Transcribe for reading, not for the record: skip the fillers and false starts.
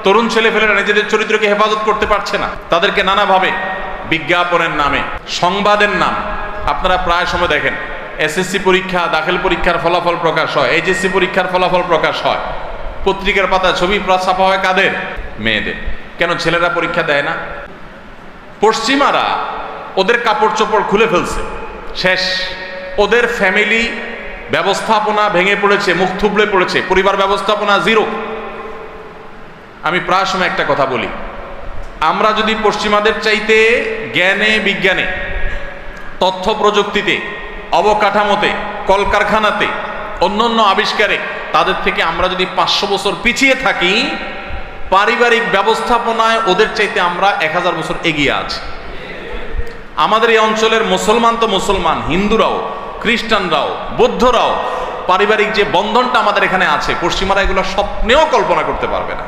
তরুণ ছেলেপেলেরা নিজেদের চরিত্রকে হেফাজত করতে পারছে না। তাদেরকে নানাভাবে বিজ্ঞাপনের নামে, সংবাদের নাম, আপনারা প্রায় সময় দেখেন এসএসসি পরীক্ষা, দাখিল পরীক্ষার ফলাফল প্রকাশ হয়, এইচএসসি পরীক্ষার ফলাফল প্রকাশ হয়, পত্রিকার পাতায় ছবি ছাপা হয় কাদের? মেয়েদের। কেন ছেলেরা পরীক্ষা দেয় না? পশ্চিমারা ওদের কাপড় চোপড় খুলে ফেলছে, শেষ। ওদের ফ্যামিলি ব্যবস্থাপনা ভেঙে পড়েছে, মুখ থুবড়ে পড়েছে, পরিবার ব্যবস্থাপনা জিরো। আমি প্রায় সময় একটা কথা বলি, আমরা যদি পশ্চিমাদের চাইতে জ্ঞানে, বিজ্ঞানে, তথ্য প্রযুক্তিতে, অবকাঠামোতে, কলকারখানাতে, অন্যান্য আবিষ্কারে তাদের থেকে আমরা যদি 500 বছর পিছিয়ে থাকি, পারিবারিক ব্যবস্থাপনায় ওদের চাইতে আমরা 1000 বছর এগিয়ে আছি। আমাদের এই অঞ্চলের মুসলমান তো মুসলমান, হিন্দুরাও, খ্রিস্টানরাও, বৌদ্ধরাও পারিবারিক যে বন্ধনটা আমাদের এখানে আছে, পশ্চিমারা এগুলো স্বপ্নেও কল্পনা করতে পারবে না।